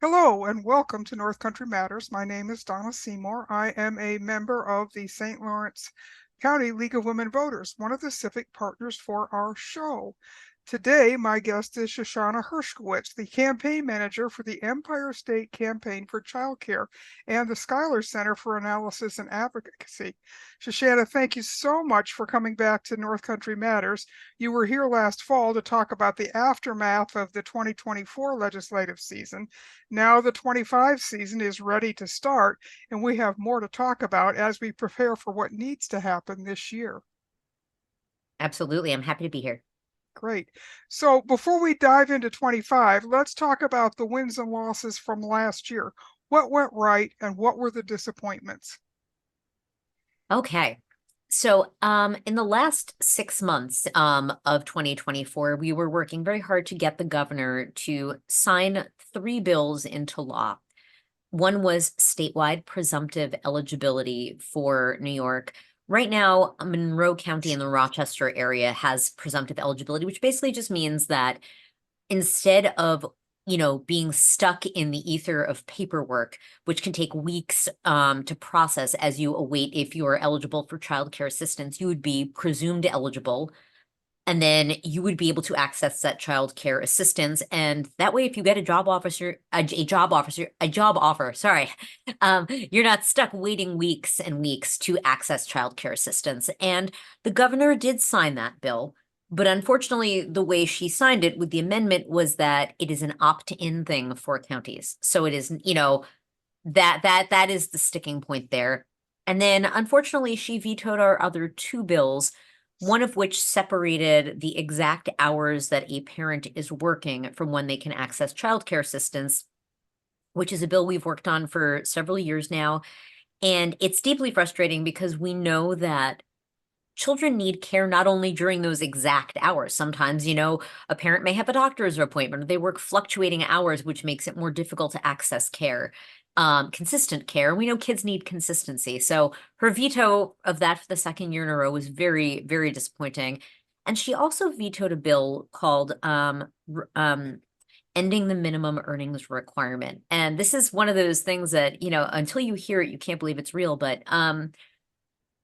Hello and welcome to North Country Matters. My name is Donna Seymour. I am a member of the St. Lawrence County League of Women Voters, one of the civic partners for our show. Today, my guest is Shoshana Hershkowitz, the campaign manager for the Empire State Campaign for Childcare and the Schuyler Center for Analysis and Advocacy. Shoshana, thank you so much for coming back to North Country Matters. You were here last fall to talk about the aftermath of the 2024 legislative season. Now the 25 season is ready to start, and we have more to talk about as we prepare for what needs to happen this year. Absolutely. I'm happy to be here. Great. So before we dive into 25, let's talk about the wins and losses from last year. What went right and what were the disappointments? Okay. So in the last 6 months of 2024, we were working very hard to get the governor to sign 3 bills into law. One was statewide presumptive eligibility for New York. Right now, Monroe County in the Rochester area has presumptive eligibility, which basically just means that instead of being stuck in the ether of paperwork, which can take weeks to process as you await if you are eligible for childcare assistance, you would be presumed eligible. And then you would be able to access that child care assistance. And that way, if you get a job offer, you're not stuck waiting weeks and weeks to access child care assistance. And the governor did sign that bill. But unfortunately, the way she signed it with the amendment was that it is an opt-in thing for counties. So it is, that is the sticking point there. And then unfortunately, she vetoed our other 2 bills, one of which separated the exact hours that a parent is working from when they can access childcare assistance, which is a bill we've worked on for several years now. And it's deeply frustrating because we know that children need care not only during those exact hours. Sometimes, a parent may have a doctor's appointment, or they work fluctuating hours, which makes it more difficult to access care. Consistent care. We know kids need consistency. So her veto of that for the 2nd year in a row was very, very disappointing. And she also vetoed a bill called ending the minimum earnings requirement. And this is one of those things that, until you hear it, you can't believe it's real. But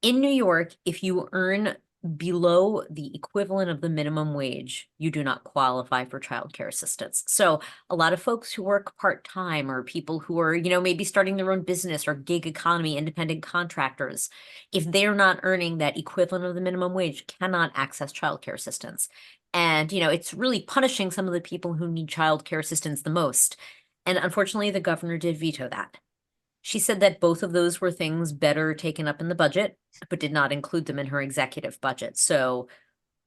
in New York, if you earn below the equivalent of the minimum wage, you do not qualify for childcare assistance. So a lot of folks who work part-time, or people who are, maybe starting their own business, or gig economy, independent contractors, if they're not earning that equivalent of the minimum wage, cannot access childcare assistance. And, it's really punishing some of the people who need childcare assistance the most. And unfortunately, the governor did veto that. She said that both of those were things better taken up in the budget, but did not include them in her executive budget. So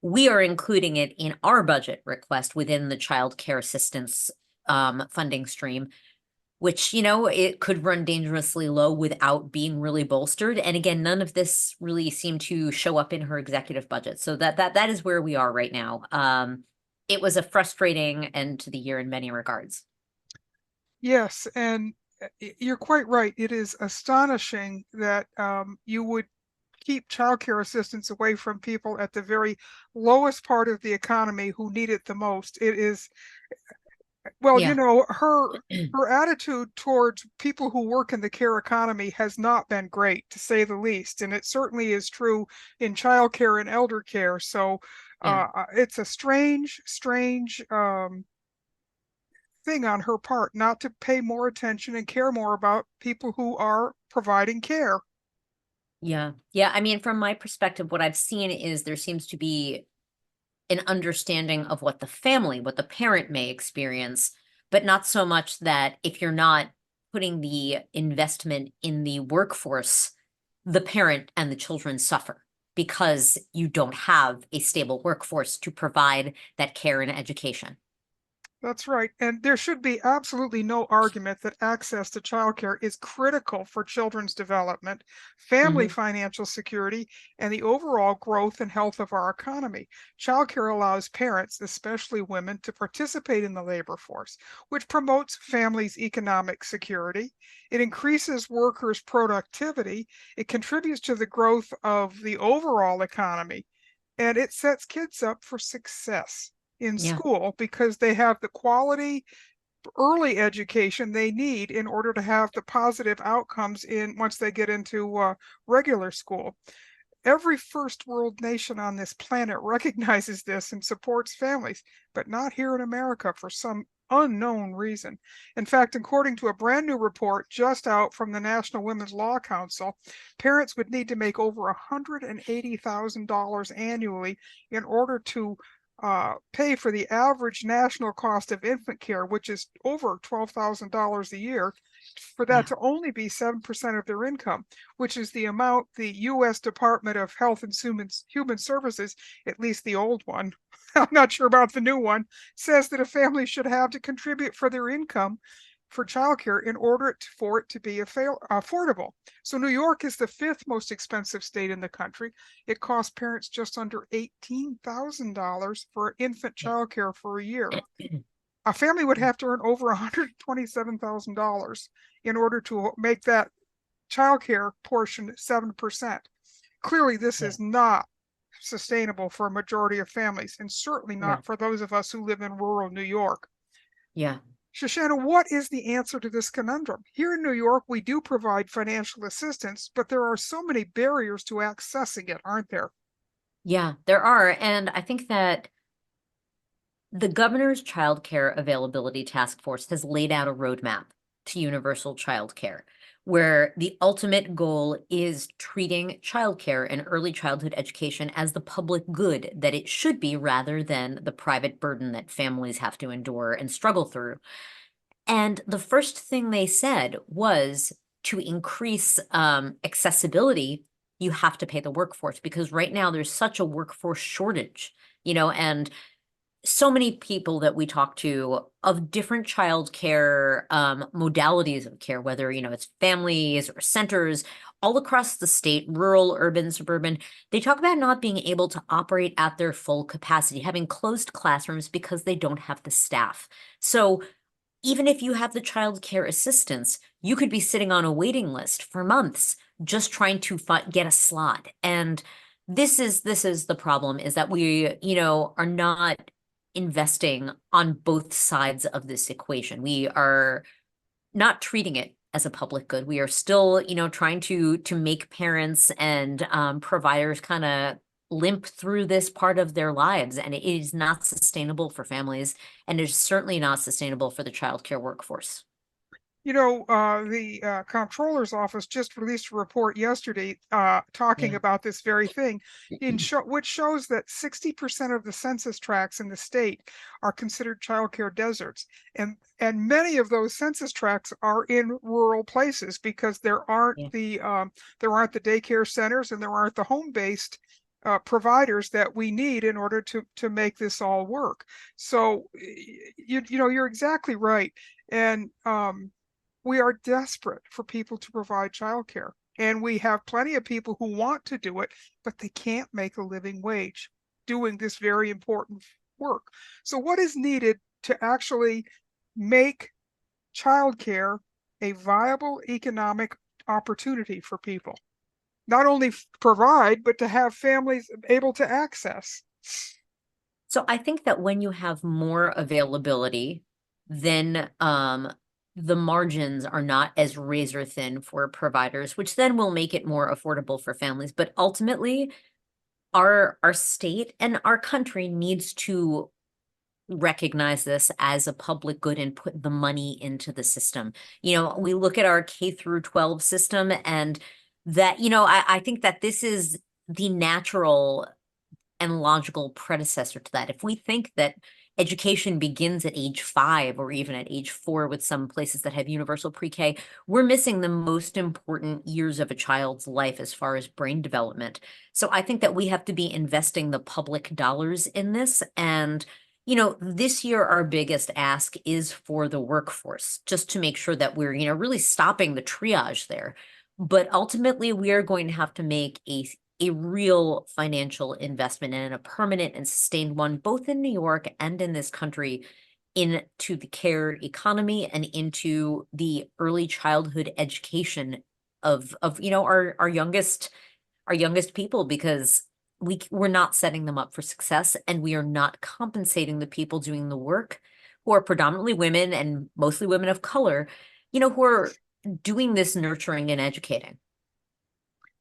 we are including it in our budget request within the child care assistance funding stream, which, it could run dangerously low without being really bolstered. And again, none of this really seemed to show up in her executive budget. So that is where we are right now. It was a frustrating end to the year in many regards. Yes, and you're quite right. It is astonishing that you would keep childcare assistance away from people at the very lowest part of the economy who need it the most. It is, well, Yeah. her attitude towards people who work in the care economy has not been great, to say the least, and it certainly is true in childcare and elder care. So it's a strange thing on her part not to pay more attention and care more about people who are providing care. Yeah. Yeah. I mean, from my perspective, what I've seen is there seems to be an understanding of what the parent may experience, but not so much that if you're not putting the investment in the workforce, the parent and the children suffer because you don't have a stable workforce to provide that care and education. That's right. And there should be absolutely no argument that access to childcare is critical for children's development, family Mhm. financial security, and the overall growth and health of our economy. Childcare allows parents, especially women, to participate in the labor force, which promotes families' economic security. It increases workers' productivity. It contributes to the growth of the overall economy, and it sets kids up for success in Yeah. school because they have the quality early education they need in order to have the positive outcomes once they get into regular school. Every first world nation on this planet recognizes this and supports families, but not here in America for some unknown reason. In fact, according to a brand new report just out from the National Women's Law Council, parents would need to make over $180,000 annually in order to pay for the average national cost of infant care, which is over $12,000 a year, for that to only be 7% of their income, which is the amount the U.S. Department of Health and Human Services, at least the old one, I'm not sure about the new one, says that a family should have to contribute for their income for childcare in order for it to be affordable. So New York is the 5th most expensive state in the country. It costs parents just under $18,000 for infant childcare for a year. A family would have to earn over $127,000 in order to make that childcare portion 7%. Clearly, this is not sustainable for a majority of families, and certainly not for those of us who live in rural New York. Yeah. Shoshana, what is the answer to this conundrum? Here in New York, we do provide financial assistance, but there are so many barriers to accessing it, aren't there? Yeah, there are. And I think that the governor's child care availability task force has laid out a roadmap to universal child care, where the ultimate goal is treating childcare and early childhood education as the public good that it should be, rather than the private burden that families have to endure and struggle through. And the first thing they said was, to increase accessibility, you have to pay the workforce, because right now there's such a workforce shortage, and so many people that we talk to of different child care modalities of care, whether, it's families or centers all across the state, rural, urban, suburban, they talk about not being able to operate at their full capacity, having closed classrooms because they don't have the staff. So even if you have the child care assistance, you could be sitting on a waiting list for months just trying to get a slot. And this is the problem, is that we, are not investing on both sides of this equation. We are not treating it as a public good. We are still, trying to make parents and providers kind of limp through this part of their lives, and it is not sustainable for families, and it is certainly not sustainable for the childcare workforce. The comptroller's office just released a report yesterday talking about this very thing, which shows that 60% of the census tracts in the state are considered childcare deserts. And many of those census tracts are in rural places because there aren't the daycare centers, and there aren't the home-based providers that we need in order to make this all work. So you're exactly right. And we are desperate for people to provide childcare, and we have plenty of people who want to do it, but they can't make a living wage doing this very important work. So what is needed to actually make childcare a viable economic opportunity for people? Not only provide, but to have families able to access. So I think that when you have more availability, then the margins are not as razor thin for providers, which then will make it more affordable for families. But ultimately, our state and our country needs to recognize this as a public good and put the money into the system. We look at our K through 12 system, and that, I think that this is the natural and logical predecessor to that. If we think that education begins at age 5 or even at age 4 with some places that have universal pre-K, we're missing the most important years of a child's life as far as brain development. So I think that we have to be investing the public dollars in this. And, this year, our biggest ask is for the workforce, just to make sure that we're, really stopping the triage there. But ultimately, we are going to have to make a real financial investment, and a permanent and sustained one, both in New York and in this country, into the care economy and into the early childhood education of our youngest people, because we're not setting them up for success, and we are not compensating the people doing the work who are predominantly women and mostly women of color, who are doing this nurturing and educating.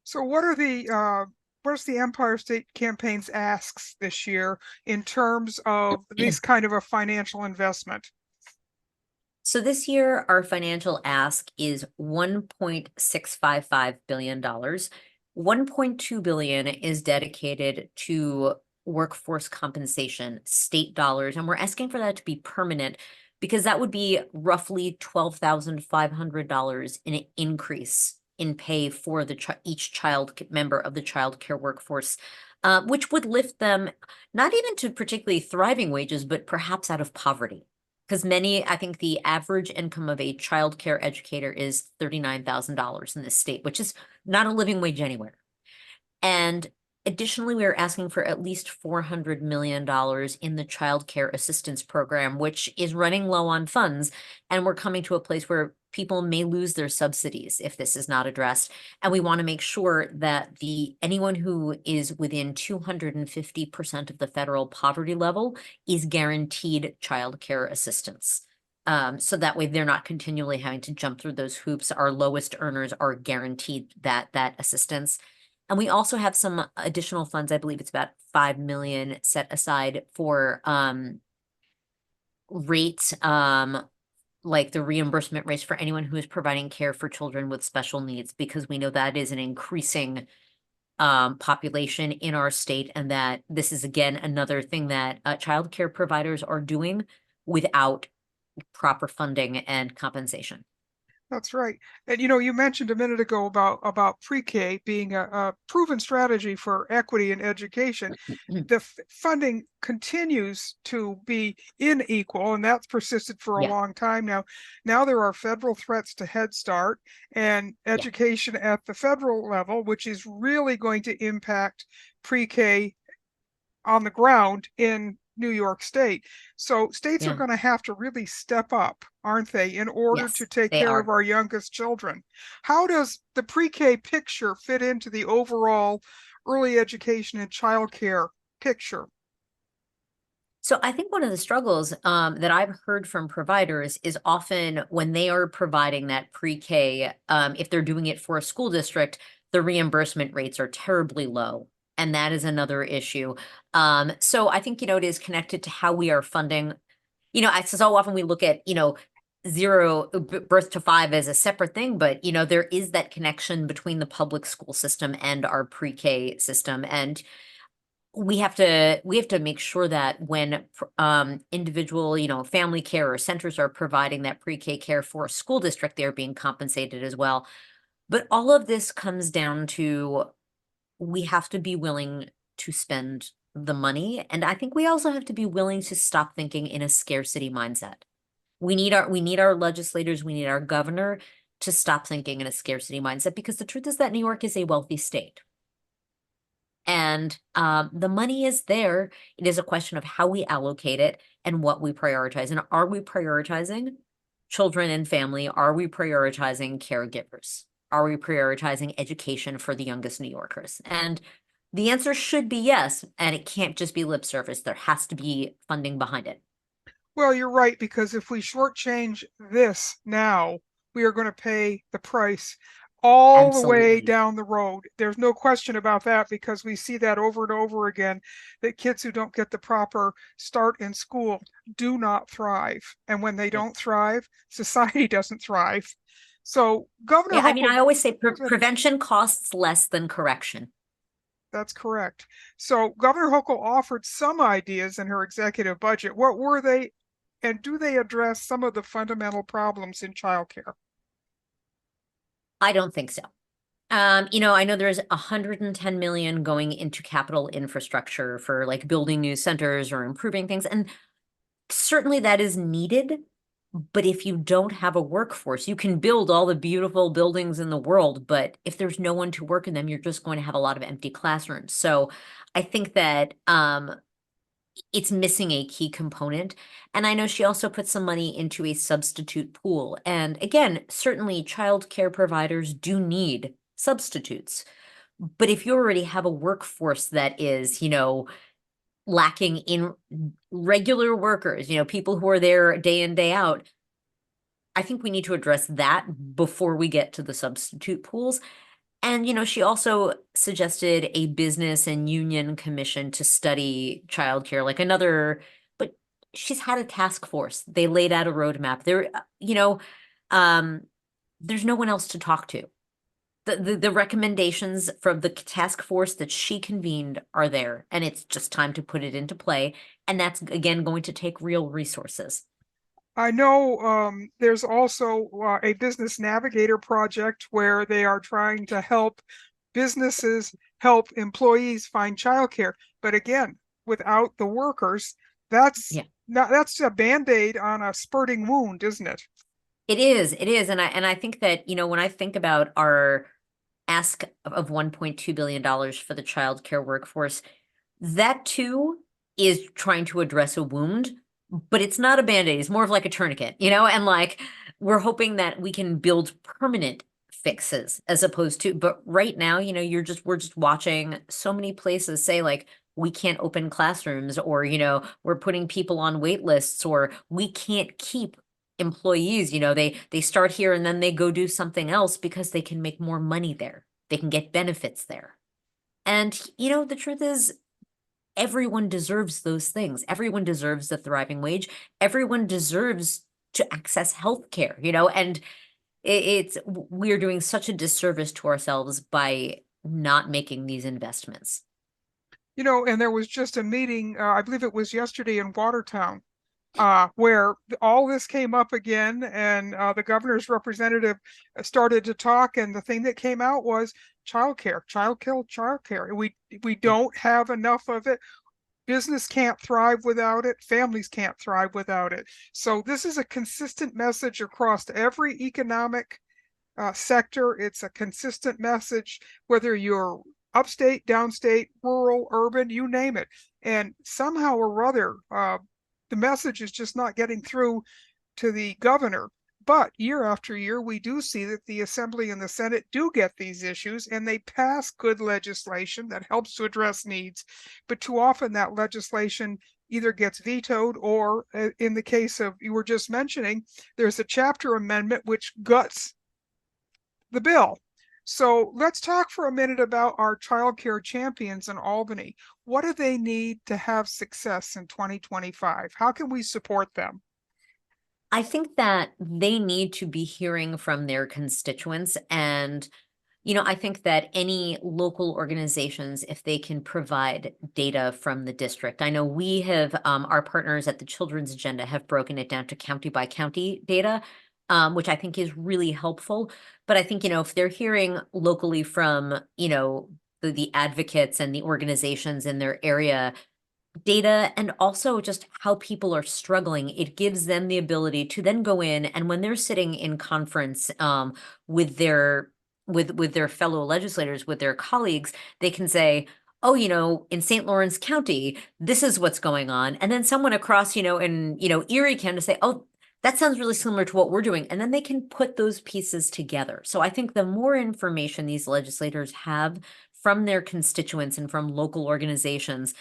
So what's the Empire State Campaign's asks this year in terms of this kind of a financial investment? So this year, our financial ask is $1.655 billion. $1.2 billion is dedicated to workforce compensation, state dollars, and we're asking for that to be permanent because that would be roughly $12,500 in an increase in pay for each child member of the child care workforce, which would lift them not even to particularly thriving wages, but perhaps out of poverty. Because I think the average income of a child care educator is $39,000 in this state, which is not a living wage anywhere. And additionally, we are asking for at least $400 million in the child care assistance program, which is running low on funds. And we're coming to a place where people may lose their subsidies if this is not addressed. And we want to make sure that anyone who is within 250% of the federal poverty level is guaranteed child care assistance. So that way they're not continually having to jump through those hoops. Our lowest earners are guaranteed that assistance. And we also have some additional funds. I believe it's about $5 million set aside for rates, like the reimbursement rates for anyone who is providing care for children with special needs, because we know that is an increasing population in our state, and that this is, again, another thing that child care providers are doing without proper funding and compensation. That's right. And you mentioned a minute ago about pre-K being a proven strategy for equity in education. The funding continues to be unequal, and that's persisted for a long time now. Now there are federal threats to Head Start and education at the federal level, which is really going to impact pre-K on the ground in New York State. So states are going to have to really step up, aren't they, in order to take care of our youngest children. How does the pre-K picture fit into the overall early education and childcare picture? So I think one of the struggles that I've heard from providers is often when they are providing that pre-K, if they're doing it for a school district, the reimbursement rates are terribly low. And that is another issue. So I think, it is connected to how we are funding. So often we look at, zero birth to 5 as a separate thing, but, there is that connection between the public school system and our pre-K system. And we have to make sure that when individual, family care or centers are providing that pre-K care for a school district, they're being compensated as well. But all of this comes down to we have to be willing to spend the money. And I think we also have to be willing to stop thinking in a scarcity mindset. We need our legislators, we need our governor to stop thinking in a scarcity mindset, because the truth is that New York is a wealthy state. And the money is there. It is a question of how we allocate it and what we prioritize. And are we prioritizing children and family? Are we prioritizing caregivers? Are we prioritizing education for the youngest New Yorkers? And the answer should be yes, and it can't just be lip service. There has to be funding behind it. Well, you're right, because if we shortchange this now, we are going to pay the price all the way down the road. There's no question about that, because we see that over and over again, that kids who don't get the proper start in school do not thrive. And when they don't thrive, society doesn't thrive. So Governor Hochul, I always say prevention costs less than correction. That's correct. So Governor Hochul offered some ideas in her executive budget. What were they, and do they address some of the fundamental problems in childcare? I don't think so. I know there's $110 million going into capital infrastructure for like building new centers or improving things. And certainly that is needed. But if you don't have a workforce, you can build all the beautiful buildings in the world, but if there's no one to work in them, you're just going to have a lot of empty classrooms. So I think that it's missing a key component. And I know she also put some money into a substitute pool. And again, certainly child care providers do need substitutes. But if you already have a workforce that is, lacking in regular workers, people who are there day in, day out. I think we need to address that before we get to the substitute pools. And, she also suggested a business and union commission to study childcare, like another, but she's had a task force. They laid out a roadmap. There's no one else to talk to. The recommendations from the task force that she convened are there, and it's just time to put it into play. And that's, again, going to take real resources. I know there's also a business navigator project where they are trying to help businesses help employees find childcare. But again, without the workers, that's that's a Band-Aid on a spurting wound, isn't it? It is. And I think that, when I think about our ask of $1.2 billion for the child care workforce, that too is trying to address a wound, but it's not a Band-Aid. It's more of like a tourniquet, and like we're hoping that we can build permanent fixes as opposed to, but right now, we're just watching so many places say like, we can't open classrooms, or, we're putting people on wait lists, or we can't keep employees, they start here and then they go do something else because they can make more money there. They can get benefits there. And, the truth is, everyone deserves those things. Everyone deserves a thriving wage. Everyone deserves to access health care, and we're doing such a disservice to ourselves by not making these investments. And there was just a meeting, I believe it was yesterday in Watertown, where all this came up again, and the governor's representative started to talk, and the thing that came out was childcare. We don't have enough of it. Business can't thrive without it. Families can't thrive without it. So this is a consistent message across every economic sector. It's a consistent message, whether you're upstate, downstate, rural, urban, you name it. And somehow or other, the message is just not getting through to the governor. But year after year, we do see that the Assembly and the Senate do get these issues, and they pass good legislation that helps to address needs. But too often that legislation either gets vetoed, or in the case of you were just mentioning, there's a chapter amendment which guts the bill. So let's talk for a minute about our child care champions in Albany. What do they need to have success in 2025? How can we support them? I think that they need to be hearing from their constituents. And, I think that any local organizations, if they can provide data from the district, I know we have, our partners at the Children's Agenda have broken it down to county by county data, which I think is really helpful. But I think, if they're hearing locally from, the advocates and the organizations in their area, data, and also just how people are struggling, it gives them the ability to then go in, and when they're sitting in conference with their fellow legislators, with their colleagues, they can say, oh, in St. Lawrence County, this is what's going on. And then someone across, in, Erie can say, oh, that sounds really similar to what we're doing. And then they can put those pieces together. So I think the more information these legislators have from their constituents and from local organizations,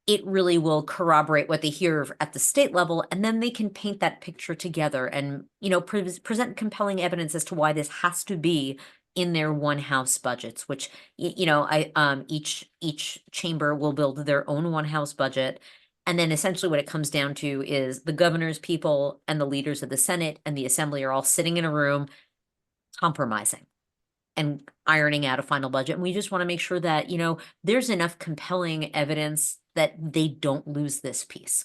it really will corroborate what they hear at the state level, and then they can paint that picture together and, present compelling evidence as to why this has to be in their one house budgets, which, each chamber will build their own one house budget. And then essentially what it comes down to is the governor's people and the leaders of the Senate and the Assembly are all sitting in a room compromising and ironing out a final budget. And we just want to make sure that, there's enough compelling evidence that they don't lose this piece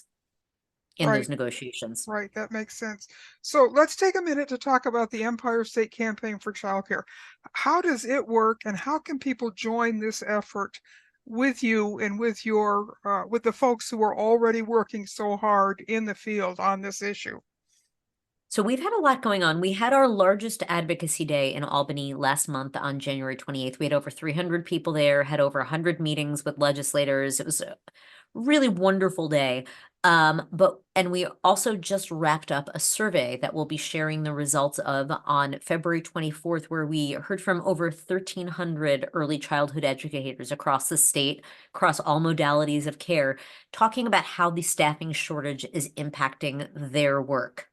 in those negotiations. Right, that makes sense. So let's take a minute to talk about the Empire State Campaign for Childcare. How does it work, and how can people join this effort with you and with with the folks who are already working so hard in the field on this issue? So we've had a lot going on. We had our largest advocacy day in Albany last month on January 28th. We had over 300 people there, had over 100 meetings with legislators. It was really wonderful day. And we also just wrapped up a survey that we'll be sharing the results of on February 24th, where we heard from over 1,300 early childhood educators across the state, across all modalities of care, talking about how the staffing shortage is impacting their work.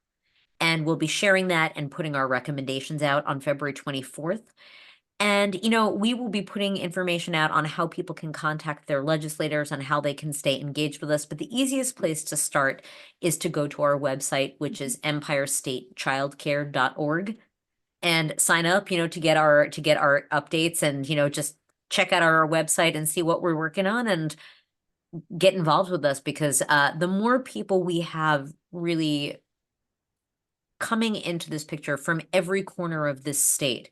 And we'll be sharing that and putting our recommendations out on February 24th. And, we will be putting information out on how people can contact their legislators and how they can stay engaged with us. But the easiest place to start is to go to our website, which is empirestatechildcare.org, and sign up, to get our updates and, just check out our website and see what we're working on and get involved with us, because the more people we have really coming into this picture from every corner of this state,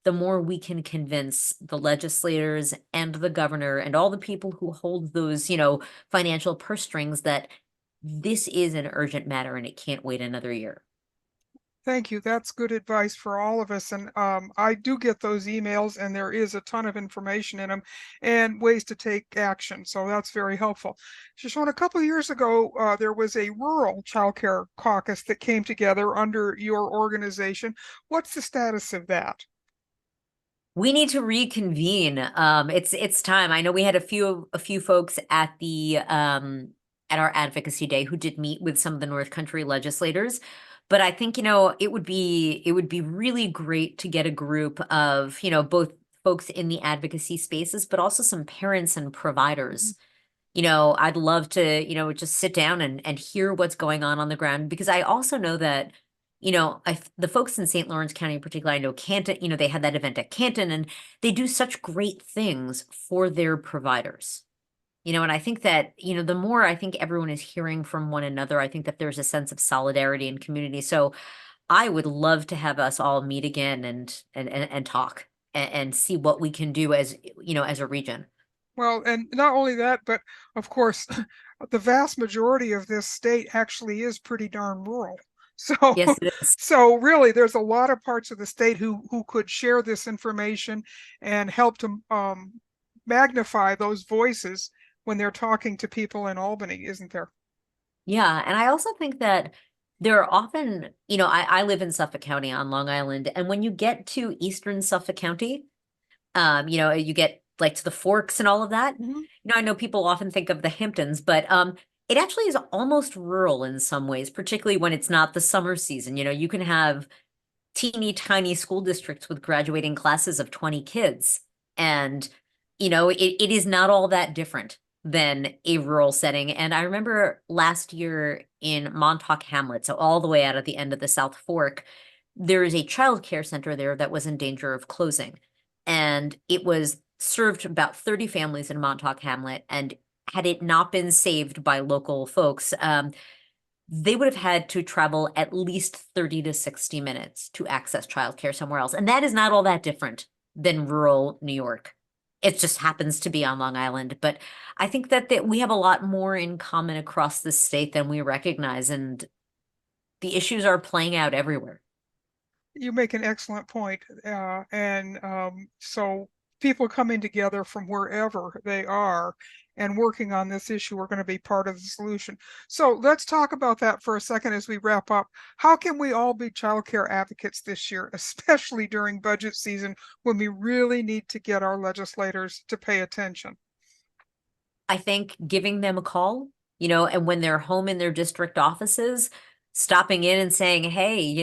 the more we can convince the legislators and the governor and all the people who hold those, financial purse strings that this is an urgent matter and it can't wait another year. Thank you. That's good advice for all of us. And I do get those emails, and there is a ton of information in them and ways to take action. So that's very helpful. Shoshana, a couple of years ago, there was a rural childcare caucus that came together under your organization. What's the status of that? We need to reconvene. It's time. I know we had a few folks at the at our advocacy day who did meet with some of the North Country legislators, but I think it would be really great to get a group of both folks in the advocacy spaces, but also some parents and providers. I'd love to just sit down and hear what's going on the ground, because I also know that the folks in St. Lawrence County in particular, I know Canton, they had that event at Canton, and they do such great things for their providers. And I think that, the more I think everyone is hearing from one another, I think that there's a sense of solidarity and community. So I would love to have us all meet again and talk and see what we can do as a region. Well, and not only that, but of course, the vast majority of this state actually is pretty darn rural. So, Yes, it is. so really, there's a lot of parts of the state who could share this information and help to magnify those voices when they're talking to people in Albany, isn't there? Yeah, and I also think that there are often, I live in Suffolk County on Long Island, and when you get to eastern Suffolk County, you get like to the Forks and all of that. I know people often think of the Hamptons, but it actually is almost rural in some ways, particularly when it's not the summer season. You can have teeny tiny school districts with graduating classes of 20 kids. And, it is not all that different than a rural setting. And I remember last year in Montauk Hamlet, so all the way out at the end of the South Fork, there is a childcare center there that was in danger of closing. And it was served about 30 families in Montauk Hamlet. And had it not been saved by local folks, they would have had to travel at least 30 to 60 minutes to access childcare somewhere else. And that is not all that different than rural New York. It just happens to be on Long Island. But I think that we have a lot more in common across the state than we recognize. And the issues are playing out everywhere. You make an excellent point. So people coming together from wherever they are and working on this issue are going to be part of the solution. So let's talk about that for a second as we wrap up. How can we all be childcare advocates this year, especially during budget season when we really need to get our legislators to pay attention? I think giving them a call, and when they're home in their district offices, stopping in and saying, hey,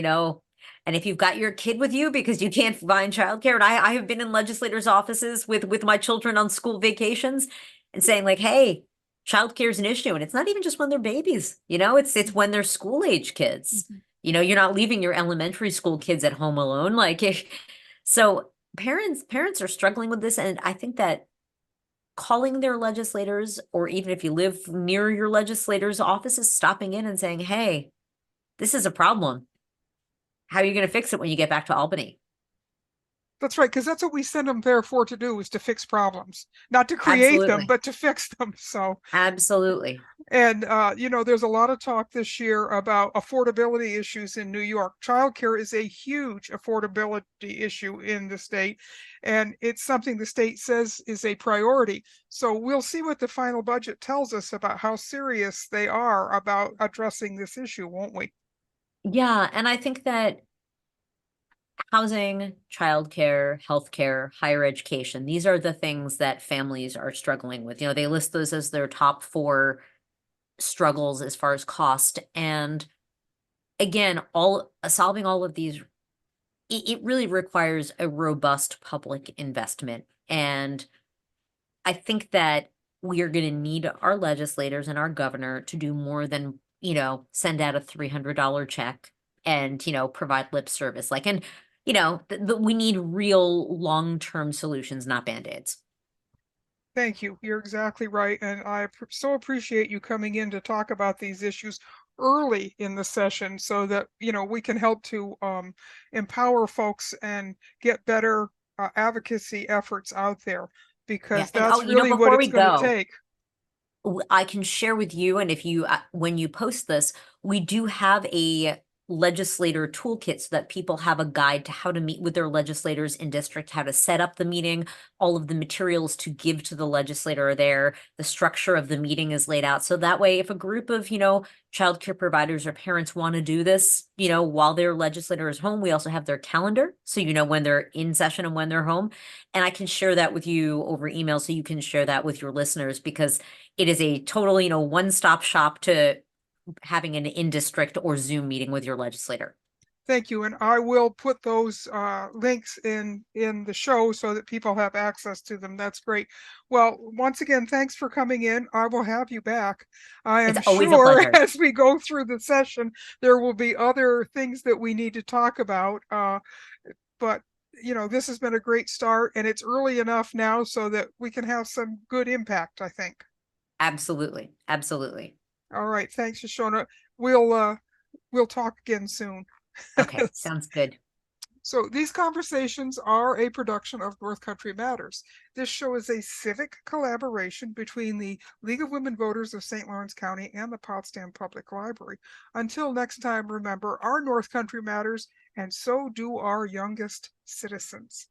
and if you've got your kid with you because you can't find childcare, and I have been in legislators' offices with my children on school vacations and saying like, hey, childcare is an issue. And it's not even just when they're babies, it's when they're school age kids. You're not leaving your elementary school kids at home alone. So parents are struggling with this. And I think that calling their legislators, or even if you live near your legislators' offices, stopping in and saying, hey, this is a problem. How are you going to fix it when you get back to Albany? That's right, because that's what we send them there for to do, is to fix problems, not to create them, but to fix them. So absolutely. And, you know, there's a lot of talk this year about affordability issues in New York. Childcare is a huge affordability issue in the state, and it's something the state says is a priority. So we'll see what the final budget tells us about how serious they are about addressing this issue, won't we? Yeah, and I think that housing, childcare, healthcare, higher education, these are the things that families are struggling with. You know, they list those as their top four struggles as far as cost. And again, all solving all of these, it really requires a robust public investment. And I think that we are going to need our legislators and our governor to do more than, send out a $300 check and, provide lip service. Like, and, we need real long-term solutions, not band-aids. Thank you. You're exactly right. And I so appreciate you coming in to talk about these issues early in the session so that, you know, we can help to empower folks and get better advocacy efforts out there, Yeah. because And oh, that's really what before it's we going to go, take. I can share with you, and if you, when you post this, we do have a legislator toolkit so that people have a guide to how to meet with their legislators in district, how to set up the meeting, all of the materials to give to the legislator are there, the structure of the meeting is laid out. So that way, if a group of, childcare providers or parents want to do this, while their legislator is home, we also have their calendar. So, when they're in session and when they're home. And I can share that with you over email so you can share that with your listeners, because it is a total, one-stop shop to having an in-district or Zoom meeting with your legislator. Thank you. And I will put those links in the show so that people have access to them. That's great. Well, once again, thanks for coming in. I will have you back. I It's am always a sure pleasure. as we go through the session, there will be other things that we need to talk about. But, you know, this has been a great start, and it's early enough now so that we can have some good impact, I think. Absolutely. Absolutely. All right. Thanks, Shoshana. We'll talk again soon. Okay. Sounds good. So these conversations are a production of North Country Matters. This show is a civic collaboration between the League of Women Voters of St. Lawrence County and the Potsdam Public Library. Until next time, remember, our North Country matters, and so do our youngest citizens.